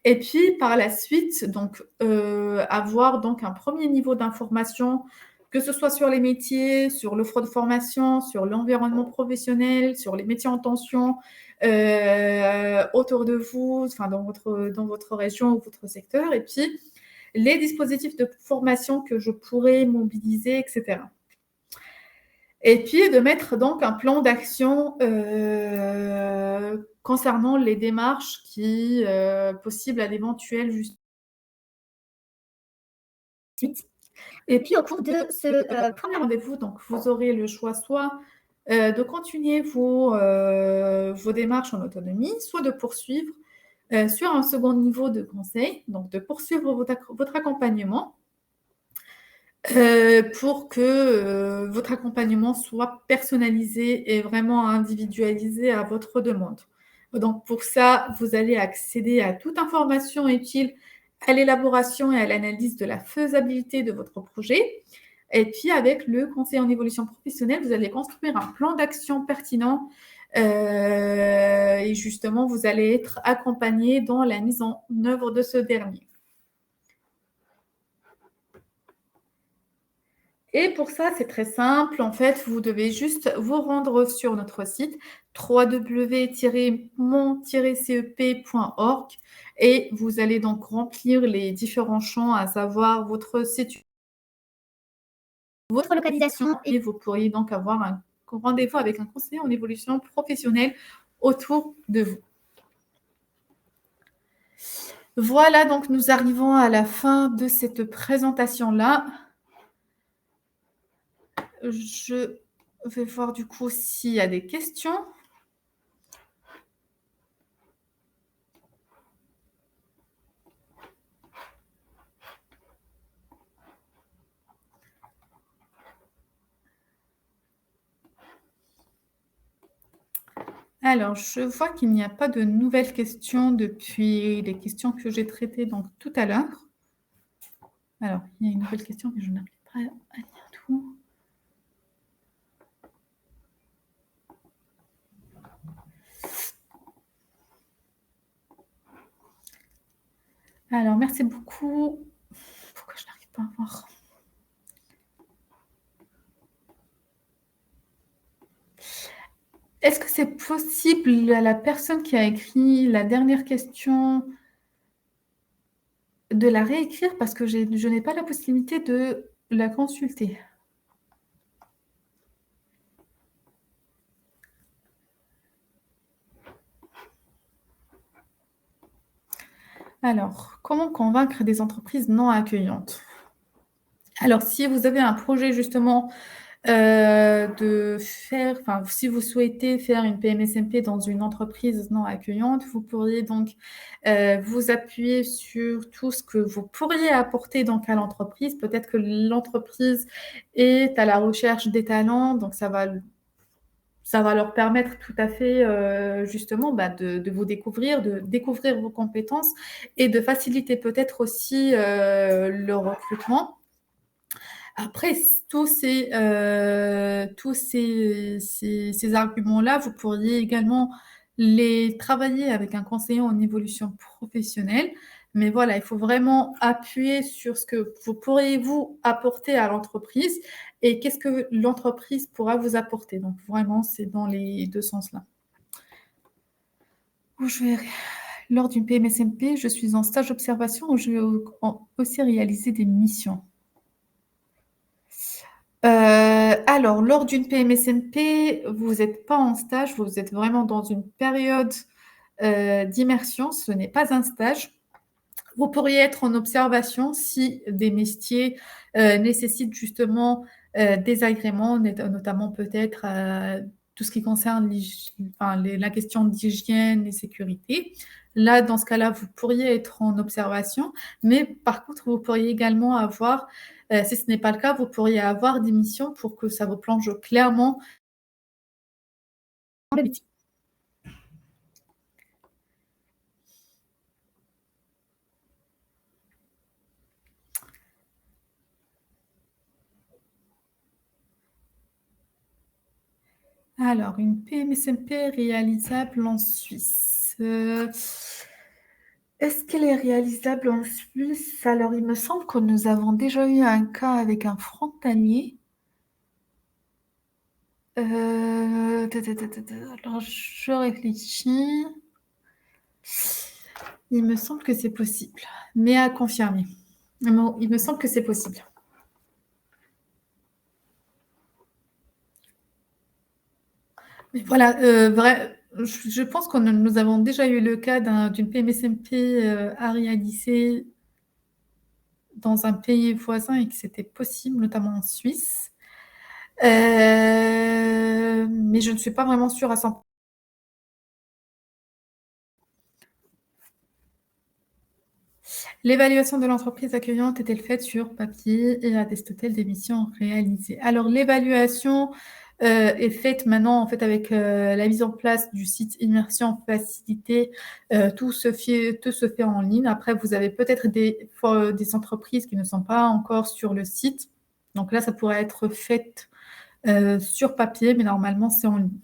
Et puis, par la suite, donc, avoir donc un premier niveau d'information, que ce soit sur les métiers, sur l'offre de formation, sur l'environnement professionnel, sur les métiers en tension autour de vous, enfin, dans votre région ou votre secteur, et puis les dispositifs de formation que je pourrais mobiliser, etc. Et puis, de mettre donc un plan d'action concernant les démarches qui possibles à l'éventuel suite. Et puis, au cours de ce premier rendez-vous, donc, vous aurez le choix soit de continuer vos démarches en autonomie, soit de poursuivre sur un second niveau de conseil, donc de poursuivre votre accompagnement pour que votre accompagnement soit personnalisé et vraiment individualisé à votre demande. Donc pour ça, vous allez accéder à toute information utile à l'élaboration et à l'analyse de la faisabilité de votre projet. Et puis avec le conseil en évolution professionnelle, vous allez construire un plan d'action pertinent et justement, vous allez être accompagné dans la mise en œuvre de ce dernier. Et pour ça, c'est très simple. En fait, vous devez juste vous rendre sur notre site www.mon-cep.org et vous allez donc remplir les différents champs, à savoir votre situation, votre localisation et vous pourriez donc avoir un rendez-vous avec un conseiller en évolution professionnelle autour de vous. Voilà, donc nous arrivons à la fin de cette présentation-là. Je vais voir du coup s'il y a des questions. Alors, je vois qu'il n'y a pas de nouvelles questions depuis les questions que j'ai traitées donc tout à l'heure. Alors, il y a une nouvelle question, mais je n'arrive pas à lire tout. Alors, merci beaucoup. Pourquoi je n'arrive pas à voir? Est-ce que c'est possible à la personne qui a écrit la dernière question de la réécrire parce que je n'ai pas la possibilité de la consulter? Alors, comment convaincre des entreprises non accueillantes? Alors, si vous avez un projet justement si vous souhaitez faire une PMSMP dans une entreprise non accueillante, vous pourriez donc vous appuyer sur tout ce que vous pourriez apporter donc à l'entreprise. Peut-être que l'entreprise est à la recherche des talents, donc ça va leur permettre tout à fait justement de vous découvrir, de découvrir vos compétences et de faciliter peut-être aussi le recrutement. Après, tous ces arguments-là, vous pourriez également les travailler avec un conseiller en évolution professionnelle. Mais voilà, il faut vraiment appuyer sur ce que vous pourriez vous apporter à l'entreprise et qu'est-ce que l'entreprise pourra vous apporter. Donc vraiment, c'est dans les deux sens-là. Lors d'une PMSMP, je suis en stage d'observation où je vais aussi réaliser des missions. Alors, lors d'une PMSMP, vous n'êtes pas en stage, vous êtes vraiment dans une période d'immersion, ce n'est pas un stage. Vous pourriez être en observation si des métiers nécessitent justement des agréments, notamment peut-être tout ce qui concerne la question d'hygiène et sécurité. Là, dans ce cas-là, vous pourriez être en observation, mais par contre, vous pourriez également avoir, si ce n'est pas le cas, vous pourriez avoir des missions pour que ça vous plonge clairement dans le métier. Alors, une PMSMP réalisable en Suisse. Est-ce qu'elle est réalisable en Suisse? Alors, il me semble que nous avons déjà eu un cas avec un frontalier. Alors, je réfléchis. Il me semble que c'est possible, mais à confirmer. Non, il me semble que c'est possible. Mais voilà, je pense que nous avons déjà eu le cas d'une PMSMP à réaliser dans un pays voisin et que c'était possible, notamment en Suisse. Mais je ne suis pas vraiment sûre à 100%. L'évaluation de l'entreprise accueillante est-elle faite sur papier et atteste-t-elle des missions réalisées? Alors, l'évaluation est faite maintenant en fait avec la mise en place du site Immersion Facilité. Tout se fait en ligne. Après, vous avez peut-être des entreprises qui ne sont pas encore sur le site. Donc là, ça pourrait être fait sur papier, mais normalement, c'est en ligne.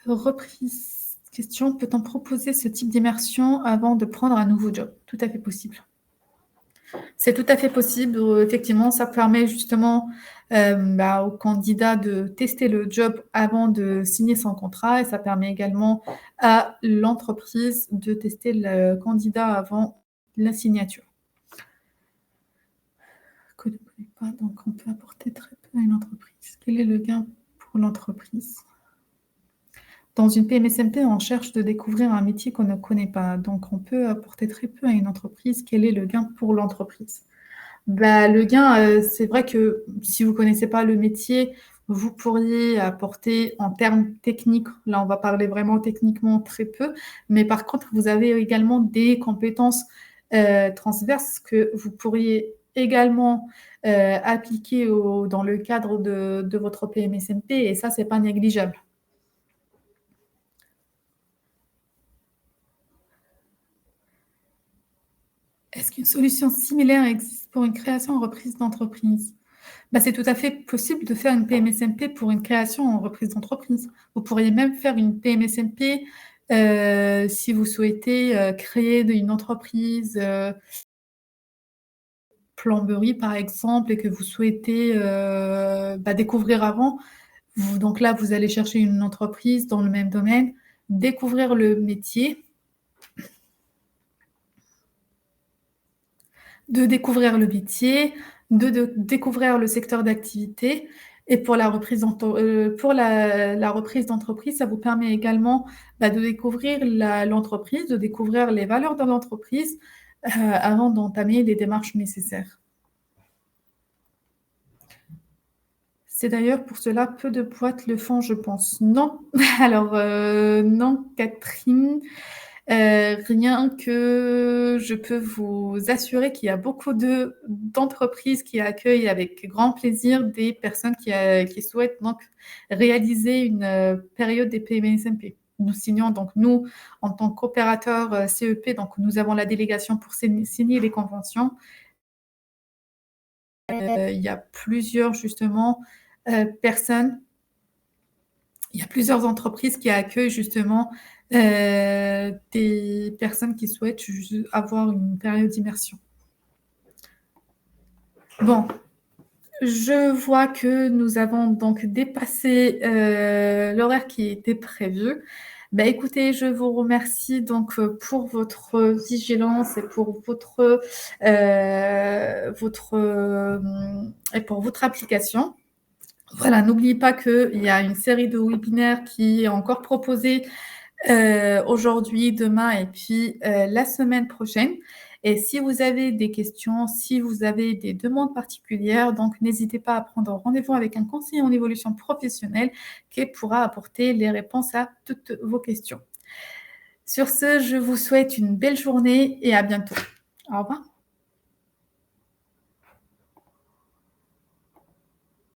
Reprise. Question, peut-on proposer ce type d'immersion avant de prendre un nouveau job? Tout à fait possible. C'est tout à fait possible. Effectivement, ça permet justement aux candidats de tester le job avant de signer son contrat et ça permet également à l'entreprise de tester le candidat avant la signature. Que ne connaît pas, donc on peut apporter très peu à une entreprise. Quel est le gain pour l'entreprise? Dans une PMSMP, on cherche de découvrir un métier qu'on ne connaît pas. Donc, on peut apporter très peu à une entreprise. Quel est le gain pour l'entreprise? Le gain, c'est vrai que si vous ne connaissez pas le métier, vous pourriez apporter en termes techniques, là on va parler vraiment techniquement très peu, mais par contre, vous avez également des compétences transverses que vous pourriez également appliquer dans le cadre de votre PMSMP et ça, ce n'est pas négligeable. Est-ce qu'une solution similaire existe pour une création en reprise d'entreprise? C'est tout à fait possible de faire une PMSMP pour une création en reprise d'entreprise. Vous pourriez même faire une PMSMP si vous souhaitez créer une entreprise plomberie, par exemple, et que vous souhaitez découvrir avant. Donc là, vous allez chercher une entreprise dans le même domaine, découvrir le métier, de découvrir le secteur d'activité. Et pour la reprise d'entreprise, ça vous permet également de découvrir l'entreprise, de découvrir les valeurs de l'entreprise avant d'entamer les démarches nécessaires. C'est d'ailleurs pour cela peu de boîtes le font, je pense. Non, alors non, Catherine. Rien que je peux vous assurer qu'il y a beaucoup d'entreprises qui accueillent avec grand plaisir des personnes qui souhaitent donc réaliser une période des PMSMP. Nous signons donc, nous, en tant qu'opérateur CEP, donc nous avons la délégation pour signer les conventions. Il y a plusieurs, justement, personnes, il y a plusieurs entreprises qui accueillent justement des personnes qui souhaitent avoir une période d'immersion. Bon, je vois que nous avons donc dépassé l'horaire qui était prévu. Bah, écoutez, je vous remercie donc pour votre vigilance et pour votre application. Voilà, n'oubliez pas qu'il y a une série de webinaires qui est encore proposée aujourd'hui, demain et puis la semaine prochaine. Et si vous avez des questions, si vous avez des demandes particulières, donc n'hésitez pas à prendre rendez-vous avec un conseiller en évolution professionnelle qui pourra apporter les réponses à toutes vos questions. Sur ce, je vous souhaite une belle journée et à bientôt. Au revoir.